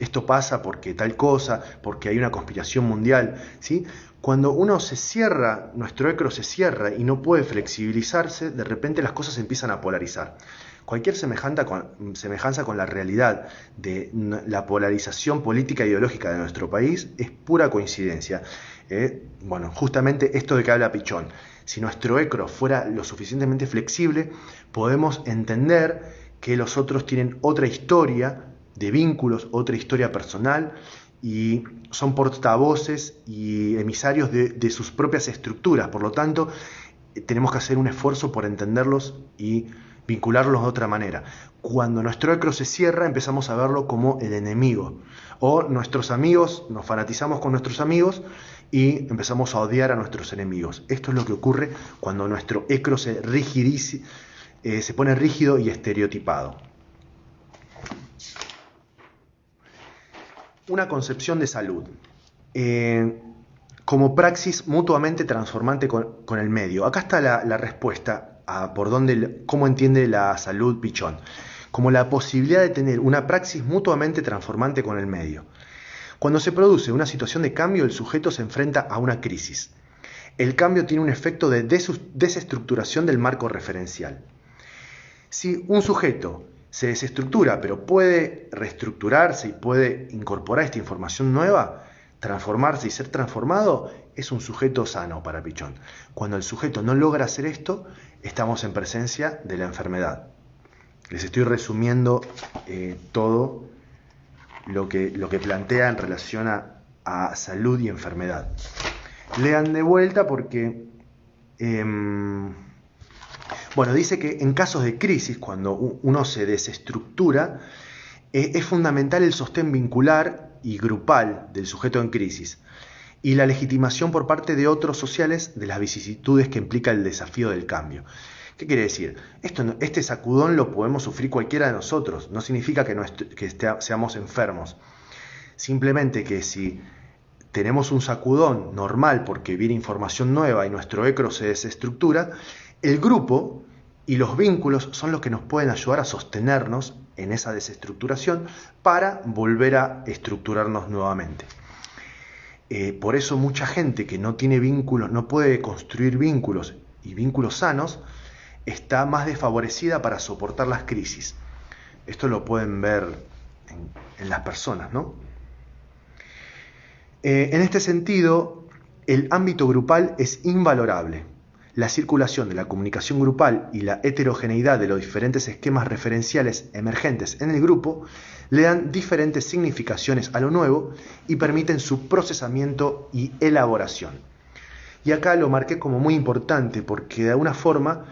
esto pasa porque tal cosa, porque hay una conspiración mundial, ¿sí? Cuando uno se cierra, nuestro ecro se cierra y no puede flexibilizarse, de repente las cosas se empiezan a polarizar. Cualquier semejanza con la realidad de la polarización política e ideológica de nuestro país es pura coincidencia. Bueno, justamente esto de que habla Pichon. Si nuestro ecro fuera lo suficientemente flexible, podemos entender que los otros tienen otra historia de vínculos, otra historia personal, y son portavoces y emisarios de sus propias estructuras. Por lo tanto, tenemos que hacer un esfuerzo por entenderlos y vincularlos de otra manera. Cuando nuestro ecro se cierra, empezamos a verlo como el enemigo. O nuestros amigos, nos fanatizamos con nuestros amigos y empezamos a odiar a nuestros enemigos. Esto es lo que ocurre cuando nuestro ecro se pone rígido y estereotipado. Una concepción de salud. Como praxis mutuamente transformante con el medio. Acá está la respuesta a cómo entiende la salud Pichon. Como la posibilidad de tener una praxis mutuamente transformante con el medio. Cuando se produce una situación de cambio, el sujeto se enfrenta a una crisis. El cambio tiene un efecto de desestructuración del marco referencial. Si un sujeto se desestructura, pero puede reestructurarse y puede incorporar esta información nueva, transformarse y ser transformado, es un sujeto sano para Pichon. Cuando el sujeto no logra hacer esto, estamos en presencia de la enfermedad. Les estoy resumiendo todo lo que plantea en relación a salud y enfermedad. Lean de vuelta porque dice que en casos de crisis, cuando uno se desestructura, es fundamental el sostén vincular y grupal del sujeto en crisis y la legitimación por parte de otros sociales de las vicisitudes que implica el desafío del cambio. ¿Qué quiere decir? Este sacudón lo podemos sufrir cualquiera de nosotros, no significa que seamos enfermos. Simplemente que si tenemos un sacudón normal porque viene información nueva y nuestro ecro se desestructura, el grupo y los vínculos son los que nos pueden ayudar a sostenernos en esa desestructuración para volver a estructurarnos nuevamente. Por eso mucha gente que no tiene vínculos, no puede construir vínculos y vínculos sanos, está más desfavorecida para soportar las crisis. Esto lo pueden ver en las personas, ¿no? En este sentido, el ámbito grupal es invalorable. La circulación de la comunicación grupal y la heterogeneidad de los diferentes esquemas referenciales emergentes en el grupo le dan diferentes significaciones a lo nuevo y permiten su procesamiento y elaboración. Y acá lo marqué como muy importante porque de alguna forma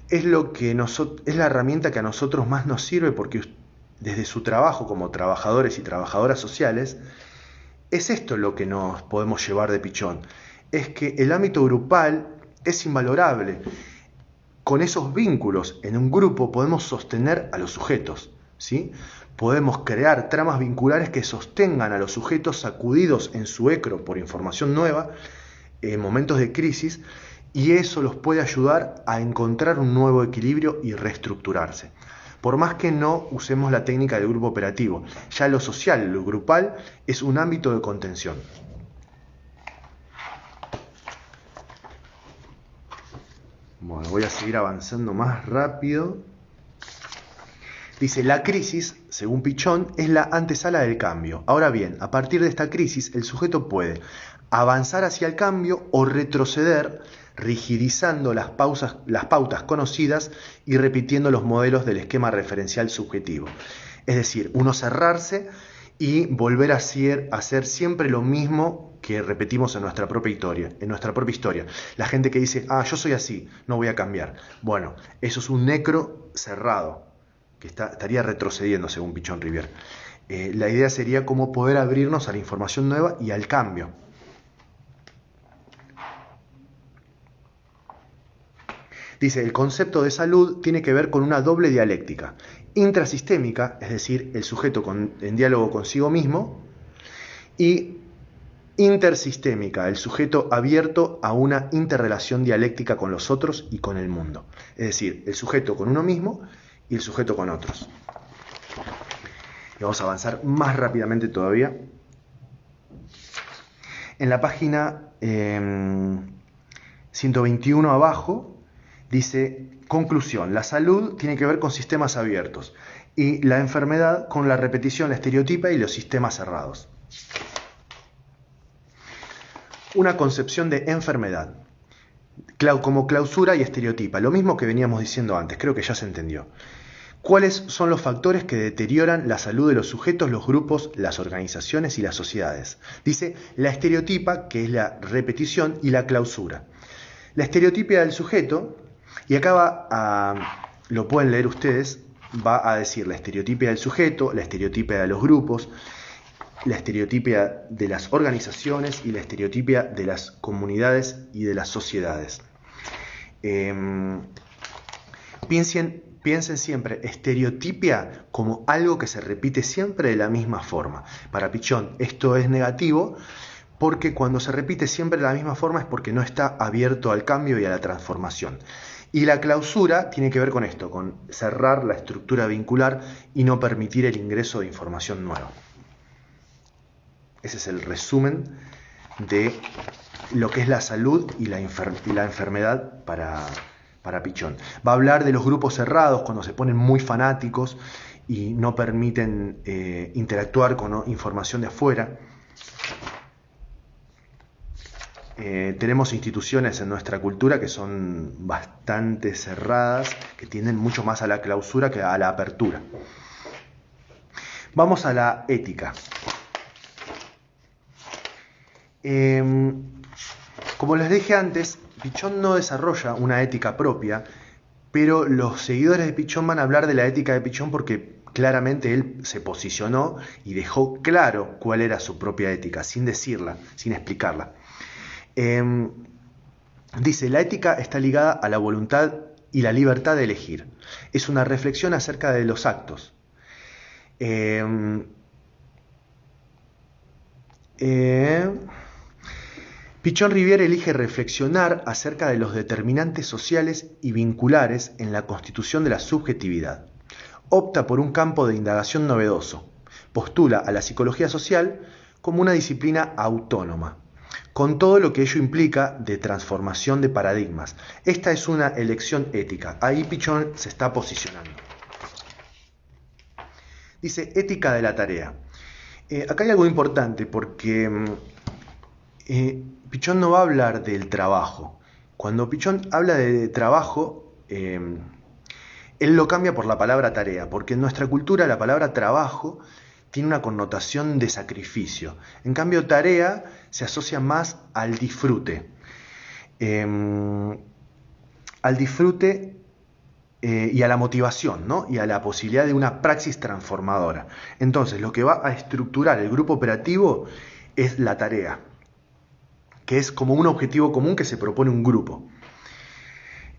es la herramienta que a nosotros más nos sirve, porque desde su trabajo como trabajadores y trabajadoras sociales, es esto lo que nos podemos llevar de Pichón. Es que el ámbito grupal es invalorable. Con esos vínculos en un grupo podemos sostener a los sujetos, ¿sí? Podemos crear tramas vinculares que sostengan a los sujetos sacudidos en su ecro por información nueva en momentos de crisis, y eso los puede ayudar a encontrar un nuevo equilibrio y reestructurarse. Por más que no usemos la técnica del grupo operativo, ya lo social, lo grupal, es un ámbito de contención. Bueno, voy a seguir avanzando más rápido. Dice, la crisis, según Pichón, es la antesala del cambio. Ahora bien, a partir de esta crisis, el sujeto puede avanzar hacia el cambio o retroceder, rigidizando las pautas conocidas y repitiendo los modelos del esquema referencial subjetivo. Es decir, uno cerrarse y volver a hacer siempre lo mismo que repetimos en nuestra propia historia. La gente que dice, yo soy así, no voy a cambiar. Bueno, eso es un necro cerrado, que estaría retrocediendo según Pichón Rivière. La idea sería cómo poder abrirnos a la información nueva y al cambio. Dice, el concepto de salud tiene que ver con una doble dialéctica. Intrasistémica, es decir, el sujeto en diálogo consigo mismo, y intersistémica, el sujeto abierto a una interrelación dialéctica con los otros y con el mundo. Es decir, el sujeto con uno mismo y el sujeto con otros. Y vamos a avanzar más rápidamente todavía. En la página 121 abajo, dice, conclusión, la salud tiene que ver con sistemas abiertos y la enfermedad con la repetición, la estereotipa y los sistemas cerrados. Una concepción de enfermedad, como clausura y estereotipa, lo mismo que veníamos diciendo antes, creo que ya se entendió. ¿Cuáles son los factores que deterioran la salud de los sujetos, los grupos, las organizaciones y las sociedades? Dice, la estereotipa, que es la repetición, y la clausura. La estereotipia del sujeto, y acá lo pueden leer ustedes, va a decir la estereotipia del sujeto, la estereotipia de los grupos, la estereotipia de las organizaciones y la estereotipia de las comunidades y de las sociedades. Piensen siempre estereotipia como algo que se repite siempre de la misma forma. Para Pichón esto es negativo, porque cuando se repite siempre de la misma forma es porque no está abierto al cambio y a la transformación. Y la clausura tiene que ver con esto, con cerrar la estructura vincular y no permitir el ingreso de información nueva. Ese es el resumen de lo que es la salud y la enfermedad para Pichón. Va a hablar de los grupos cerrados cuando se ponen muy fanáticos y no permiten interactuar con información de afuera. Tenemos instituciones en nuestra cultura que son bastante cerradas, que tienden mucho más a la clausura que a la apertura. Vamos a la ética. Como les dije antes, Pichón no desarrolla una ética propia, pero los seguidores de Pichón van a hablar de la ética de Pichón porque claramente él se posicionó y dejó claro cuál era su propia ética, sin decirla, sin explicarla. Dice, la ética está ligada a la voluntad y la libertad de elegir. Es una reflexión acerca de los actos. Pichón Rivière elige reflexionar acerca de los determinantes sociales y vinculares en la constitución de la subjetividad. Opta por un campo de indagación novedoso. Postula a la psicología social como una disciplina autónoma, con todo lo que ello implica de transformación de paradigmas. Esta es una elección ética. Ahí Pichón se está posicionando. Dice, ética de la tarea. Acá hay algo importante porque Pichón no va a hablar del trabajo. Cuando Pichon habla de trabajo, él lo cambia por la palabra tarea, porque en nuestra cultura la palabra trabajo tiene una connotación de sacrificio. En cambio, tarea se asocia más al disfrute. Al disfrute y a la motivación, ¿no? Y a la posibilidad de una praxis transformadora. Entonces, lo que va a estructurar el grupo operativo es la tarea, que es como un objetivo común que se propone un grupo.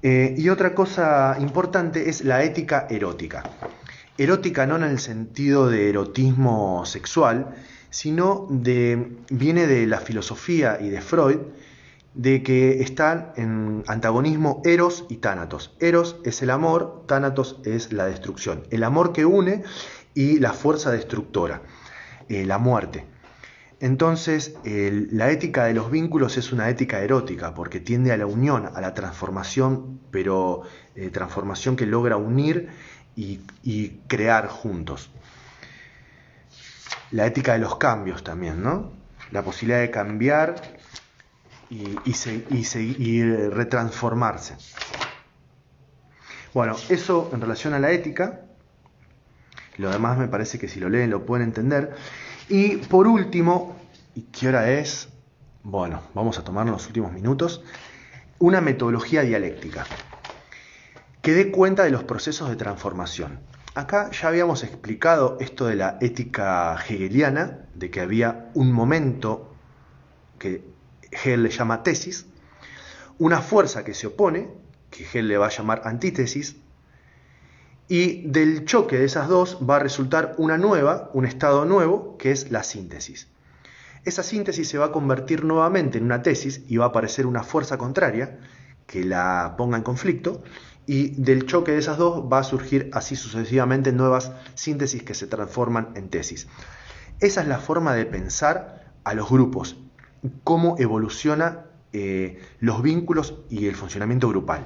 Y otra cosa importante es la ética erótica. Erótica no en el sentido de erotismo sexual, sino viene de la filosofía y de Freud, de que están en antagonismo Eros y Tánatos. Eros es el amor, Tánatos es la destrucción. El amor que une y la fuerza destructora, la muerte. Entonces, la ética de los vínculos es una ética erótica, porque tiende a la unión, a la transformación, pero transformación que logra unir y crear juntos. La ética de los cambios también, ¿no? La posibilidad de cambiar y retransformarse. Bueno, eso en relación a la ética. Lo demás me parece que si lo leen lo pueden entender. Y por último, ¿y qué hora es? Bueno, vamos a tomarnos los últimos minutos. Una metodología dialéctica que dé cuenta de los procesos de transformación. Acá ya habíamos explicado esto de la ética hegeliana, de que había un momento que Hegel le llama tesis, una fuerza que se opone, que Hegel le va a llamar antítesis, y del choque de esas dos va a resultar un estado nuevo, que es la síntesis. Esa síntesis se va a convertir nuevamente en una tesis y va a aparecer una fuerza contraria que la ponga en conflicto, y del choque de esas dos va a surgir así sucesivamente nuevas síntesis que se transforman en tesis. Esa es la forma de pensar a los grupos, cómo evoluciona los vínculos y el funcionamiento grupal.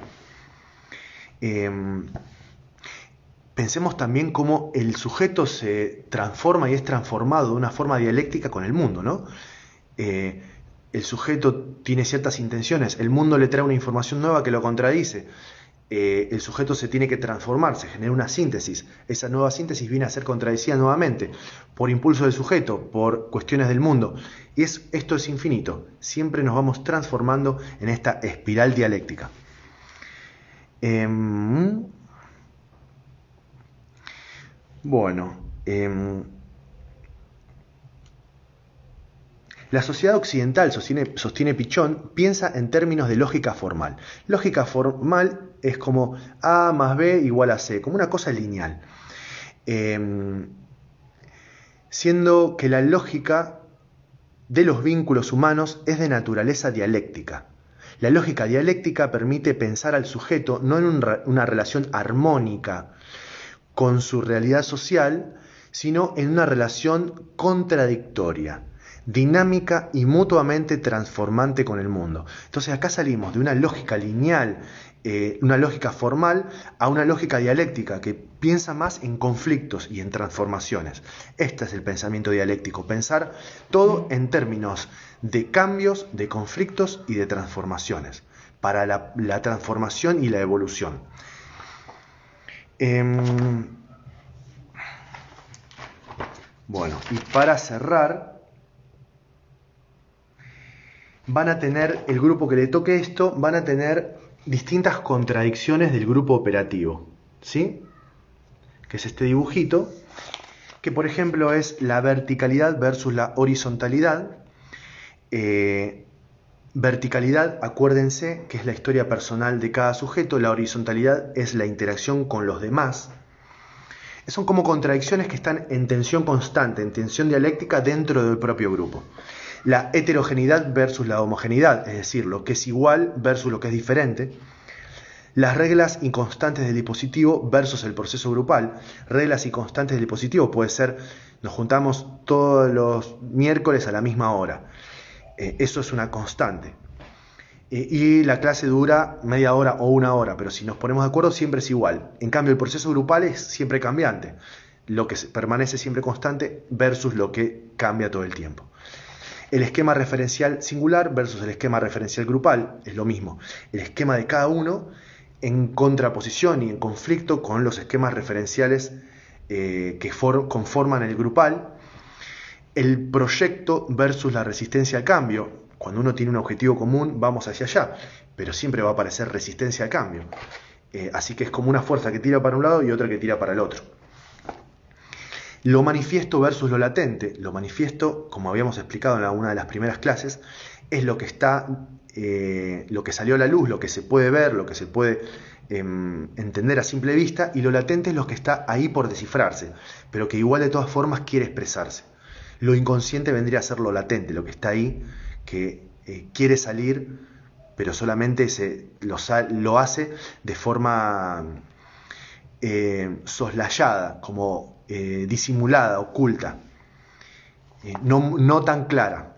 Pensemos también cómo el sujeto se transforma y es transformado de una forma dialéctica con el mundo, ¿no? El sujeto tiene ciertas intenciones, el mundo le trae una información nueva que lo contradice. El sujeto se tiene que transformar, se genera una síntesis. Esa nueva síntesis viene a ser contradecida nuevamente por impulso del sujeto, por cuestiones del mundo. Y esto es infinito. Siempre nos vamos transformando en esta espiral dialéctica. La sociedad occidental, sostiene Pichon, piensa en términos de lógica formal. Lógica formal es como A más B igual a C, como una cosa lineal. Siendo que la lógica de los vínculos humanos es de naturaleza dialéctica. La lógica dialéctica permite pensar al sujeto no en una relación armónica con su realidad social, sino en una relación contradictoria, dinámica y mutuamente transformante con el mundo. Entonces acá salimos de una lógica lineal, una lógica formal, a una lógica dialéctica que piensa más en conflictos y en transformaciones. Este es el pensamiento dialéctico, pensar todo en términos de cambios, de conflictos y de transformaciones, para la transformación y la evolución. Bueno, y para cerrar, van a tener, el grupo que le toque esto, van a tener distintas contradicciones del grupo operativo, ¿sí? Que es este dibujito, que por ejemplo es la verticalidad versus la horizontalidad. Verticalidad, acuérdense que es la historia personal de cada sujeto, la horizontalidad es la interacción con los demás. Son como contradicciones que están en tensión constante, en tensión dialéctica dentro del propio grupo. La heterogeneidad versus la homogeneidad, es decir, lo que es igual versus lo que es diferente. Las reglas inconstantes del dispositivo versus el proceso grupal. Reglas inconstantes del dispositivo puede ser, nos juntamos todos los miércoles a la misma hora. Eso es una constante. Y la clase dura media hora o una hora, pero si nos ponemos de acuerdo siempre es igual. En cambio, el proceso grupal es siempre cambiante. Lo que permanece siempre constante versus lo que cambia todo el tiempo. El esquema referencial singular versus el esquema referencial grupal es lo mismo. El esquema de cada uno en contraposición y en conflicto con los esquemas referenciales que conforman el grupal. El proyecto versus la resistencia al cambio. Cuando uno tiene un objetivo común, vamos hacia allá, pero siempre va a aparecer resistencia al cambio. Así que es como una fuerza que tira para un lado y otra que tira para el otro. Lo manifiesto versus lo latente. Lo manifiesto, como habíamos explicado en una de las primeras clases, es lo que está, lo que salió a la luz, lo que se puede ver, lo que se puede entender a simple vista, y lo latente es lo que está ahí por descifrarse, pero que igual de todas formas quiere expresarse. Lo inconsciente vendría a ser lo latente, lo que está ahí, que quiere salir, pero solamente lo hace de forma soslayada, como disimulada, oculta, no tan clara.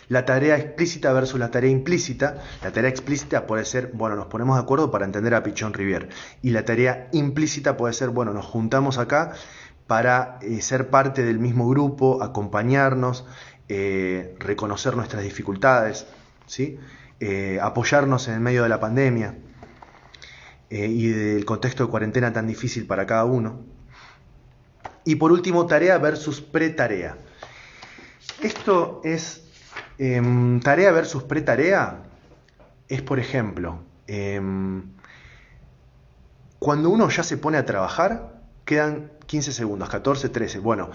La tarea explícita versus la tarea implícita. La tarea explícita puede ser, bueno, nos ponemos de acuerdo para entender a Pichon Rivière. Y la tarea implícita puede ser, bueno, nos juntamos acá para ser parte del mismo grupo, acompañarnos, reconocer nuestras dificultades, ¿sí? Apoyarnos en el medio de la pandemia y del contexto de cuarentena tan difícil para cada uno. Y por último, tarea versus pretarea. Esto es tarea versus pretarea. Es, por ejemplo, cuando uno ya se pone a trabajar, quedan 15 segundos, 14, 13. Bueno,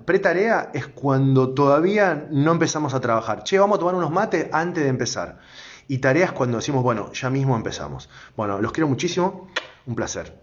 pretarea es cuando todavía no empezamos a trabajar. Che, vamos a tomar unos mates antes de empezar. Y tarea es cuando decimos, bueno, ya mismo empezamos. Bueno, los quiero muchísimo. Un placer.